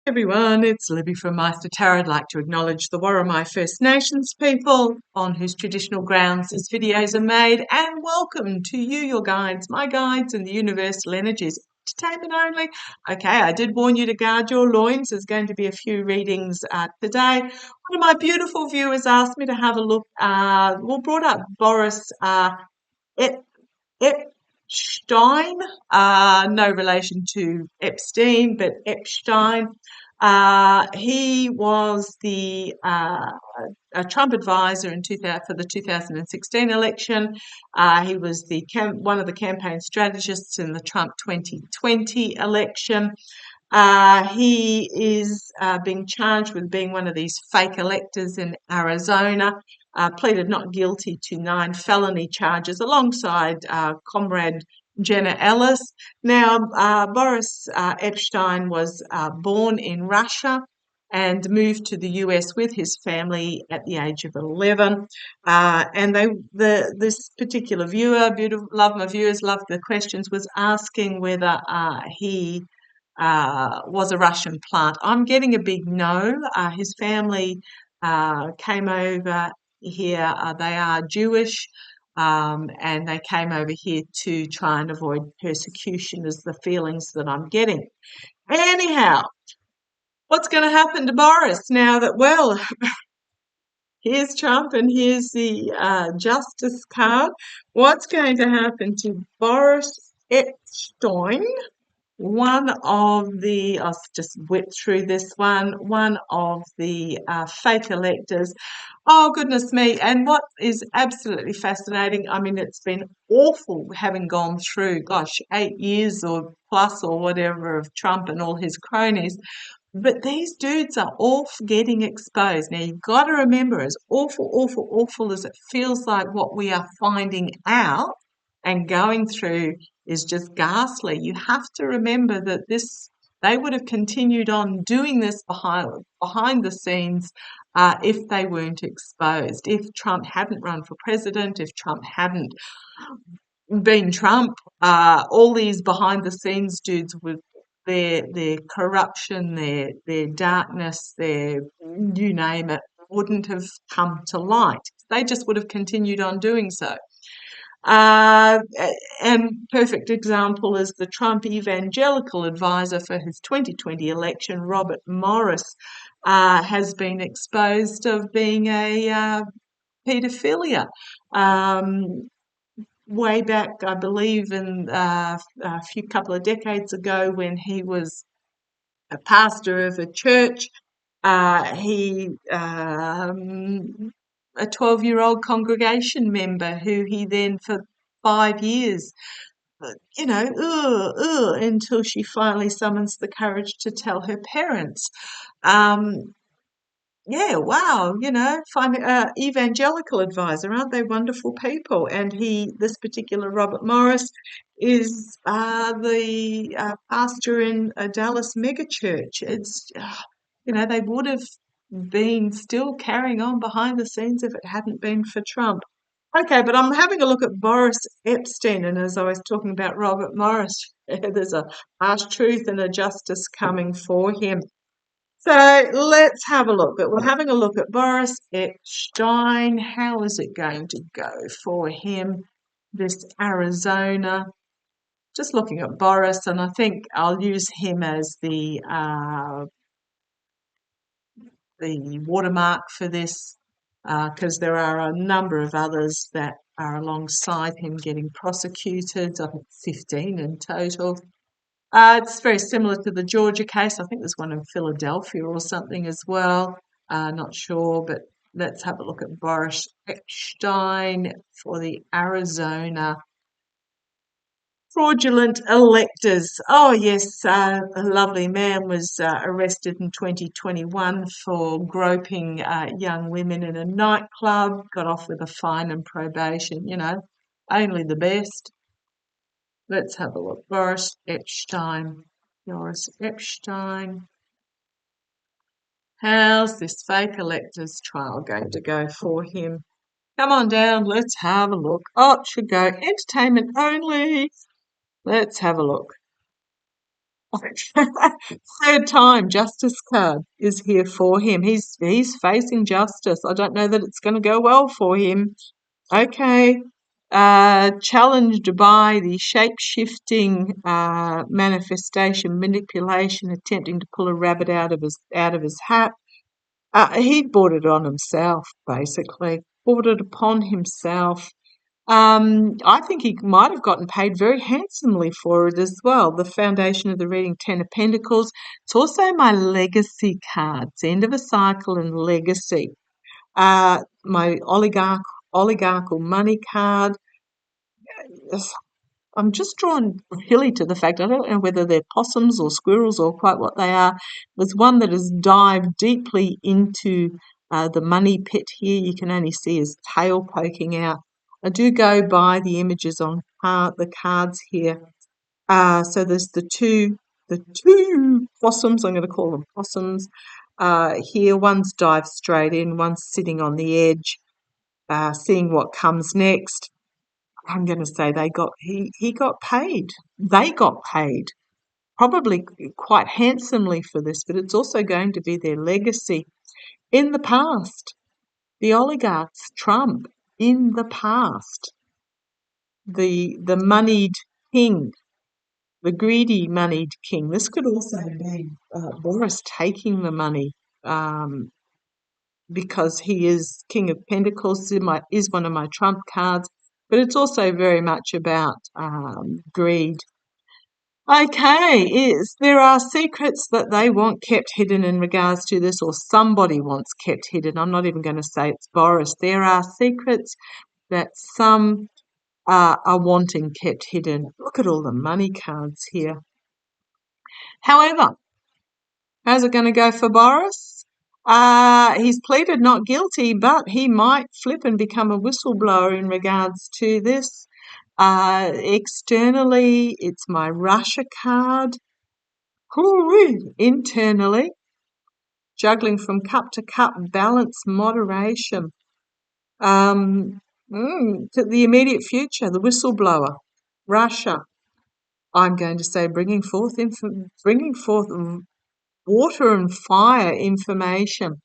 Everyone, it's Libby from Maighstir Tarot. I'd like to acknowledge the Worimi First Nations people on whose traditional grounds these videos are made, and welcome to you, your guides, my guides, and the universal energies. Entertainment only. Okay, I did warn you to guard your loins. There's going to be a few readings today. One of my beautiful viewers asked me to have a look. Brought up Boris Epstein, no relation to Epstein, but Epstein. He was the a Trump advisor in 2000, for the 2016 election. He was one of the campaign strategists in the Trump 2020 election. He is being charged with being one of these fake electors in Arizona. Pleaded not guilty to 9 felony charges alongside comrade Jenna Ellis. Now, Boris Epshteyn was born in Russia and moved to the US with his family at the age of 11. And this particular viewer, love my viewers, love the questions, was asking whether he was a Russian plant. I'm getting a big no. His family came over here. They are Jewish, and they came over here to try and avoid persecution, is the feelings that I'm getting. Anyhow, what's going to happen to Boris now that, well, here's Trump and here's the justice card. What's going to happen to Boris Epshteyn? I'll just whip through this one of the fake electors. Oh, goodness me. And what is absolutely fascinating, I mean, it's been awful having gone through, 8 years or plus or whatever of Trump and all his cronies. But these dudes are all getting exposed. Now, you've got to remember, as awful as it feels like what we are finding out and going through is just ghastly. You have to remember that they would have continued on doing this behind the scenes if they weren't exposed. If Trump hadn't run for president, if Trump hadn't been Trump, all these behind the scenes dudes with their corruption, their darkness, their you name it, wouldn't have come to light. They just would have continued on doing so. And perfect example is the Trump evangelical advisor for his 2020 election, Robert Morris, has been exposed of being a paedophilia. Way back, I believe, in a couple of decades ago, when he was a pastor of a church, he a 12-year-old congregation member who he then for 5 years, until she finally summons the courage to tell her parents. Yeah, wow, find evangelical advisor, aren't they wonderful people? And this particular Robert Morris is the pastor in a Dallas megachurch. It's, they would have been still carrying on behind the scenes if it hadn't been for Trump. Okay, but I'm having a look at Boris Epshteyn, and as I was talking about Robert Morris, there's a harsh truth and a justice coming for him. So let's have a look. But we're having a look at Boris Epshteyn. How is it going to go for him, this Arizona? Just looking at Boris, and I think I'll use him as the watermark for this, because there are a number of others that are alongside him getting prosecuted. I think 15 in total. It's very similar to the Georgia case. I think there's one in Philadelphia or something as well. Not sure, but let's have a look at Boris Epshteyn for the Arizona fraudulent electors. Oh, yes, a lovely man was arrested in 2021 for groping young women in a nightclub, got off with a fine and probation, only the best. Let's have a look. Boris Epshteyn. How's this fake electors trial going to go for him? Come on down. Let's have a look. Oh, it should go entertainment only. Let's have a look. Third time, justice card is here for him. He's facing justice. I don't know that it's going to go well for him. Okay. Challenged by the shape-shifting manifestation, manipulation, attempting to pull a rabbit out of his hat. He brought it on himself, basically. Brought it upon himself. I think he might have gotten paid very handsomely for it as well. The foundation of the reading, Ten of Pentacles. It's also my legacy cards, end of a cycle and legacy. My oligarchical money card. I'm just drawn really to the fact, I don't know whether they're possums or squirrels or quite what they are. There's one that has dived deeply into the money pit here. You can only see his tail poking out. I do go by the images on the cards here. So there's the two possums, I'm going to call them possums. Here, one's dived straight in, one's sitting on the edge, seeing what comes next. I'm going to say he got paid. They got paid, probably quite handsomely for this, but it's also going to be their legacy. In the past, the oligarchs, Trump, in the past, the moneyed king, the greedy moneyed king. This could also be Boris taking the money. Because he is King of Pentacles, is one of my trump cards, but it's also very much about greed. Okay, there are secrets that they want kept hidden in regards to this, or somebody wants kept hidden. I'm not even going to say it's Boris. There are secrets that some are wanting kept hidden. Look at all the money cards here. However, how's it going to go for Boris? He's pleaded not guilty, but he might flip and become a whistleblower in regards to this. Externally, it's my Russia card. Internally, juggling from cup to cup, balance, moderation. To the immediate future, the whistleblower, Russia. I'm going to say bringing forth water and fire information.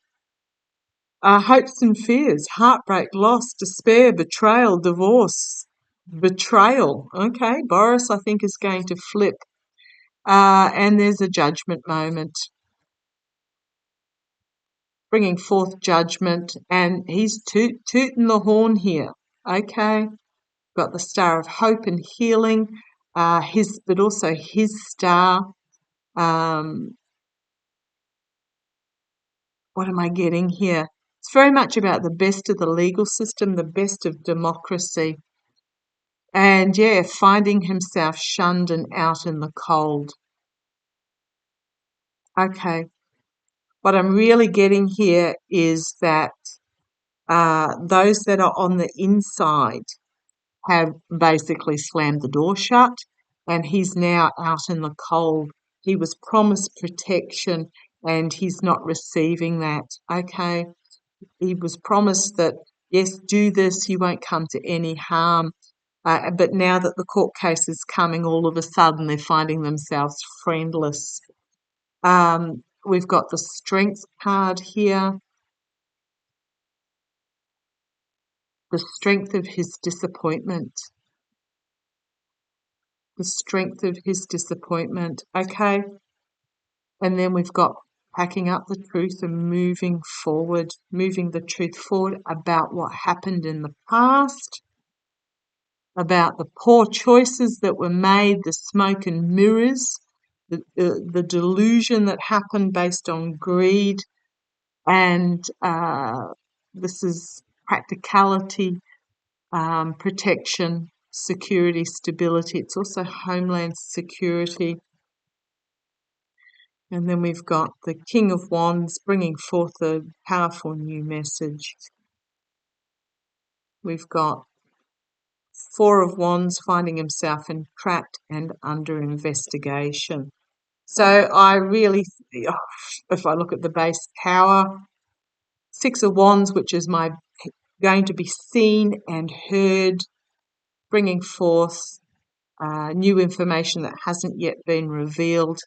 Hopes and fears, heartbreak, loss, despair, betrayal, divorce, betrayal. Okay, Boris, I think, is going to flip. And there's a judgment moment. Bringing forth judgment, and he's tooting the horn here. Okay, got the Star of Hope and Healing, but also his star. What am I getting here? It's very much about the best of the legal system, the best of democracy. And yeah, finding himself shunned and out in the cold. Okay. What I'm really getting here is that those that are on the inside have basically slammed the door shut, and he's now out in the cold. He was promised protection and he's not receiving that. Okay. He was promised that, yes, do this, you won't come to any harm. But now that the court case is coming, all of a sudden they're finding themselves friendless. We've got the Strength card here. The strength of his disappointment. The strength of his disappointment. Okay. And then we've got packing up the truth and moving forward, moving the truth forward about what happened in the past, about the poor choices that were made, the smoke and mirrors, the delusion that happened based on greed, and this is practicality, protection, security, stability. It's also homeland security. And then we've got the King of Wands bringing forth a powerful new message. We've got Four of Wands finding himself entrapped and under investigation. So I really, if I look at the base power, Six of Wands, which is my going to be seen and heard, bringing forth new information that hasn't yet been revealed.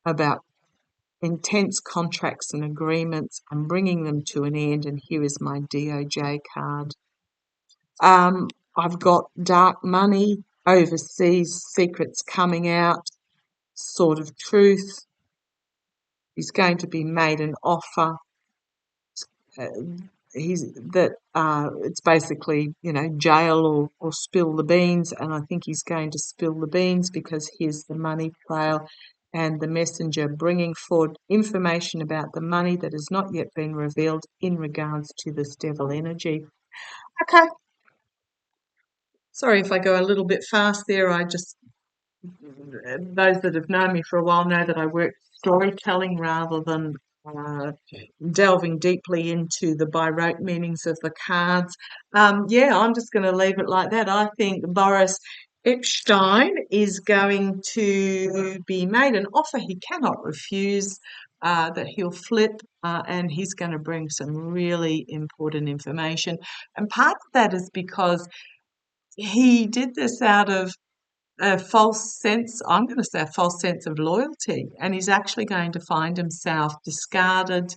about intense contracts and agreements and bringing them to an end. And here is my DOJ card. I've got dark money, overseas secrets coming out, sort of truth. He's going to be made an offer. Uh, it's basically, jail or spill the beans, and I think he's going to spill the beans because here's the money trail and the messenger bringing forward information about the money that has not yet been revealed in regards to this devil energy. Okay, sorry if I go a little bit fast there. Those that have known me for a while know that I work storytelling rather than delving deeply into the by rote meanings of the cards. Yeah, I'm just going to leave it like that. I think Boris Epshteyn is going to be made an offer he cannot refuse, that he'll flip, and he's going to bring some really important information. And part of that is because he did this out of a false sense, I'm going to say a false sense of loyalty, and he's actually going to find himself discarded,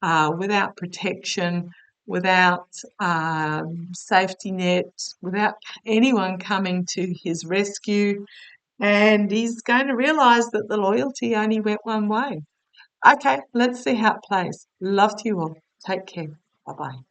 without protection, without safety net, without anyone coming to his rescue, and he's going to realise that the loyalty only went one way. Okay, let's see how it plays. Love to you all. Take care. Bye-bye.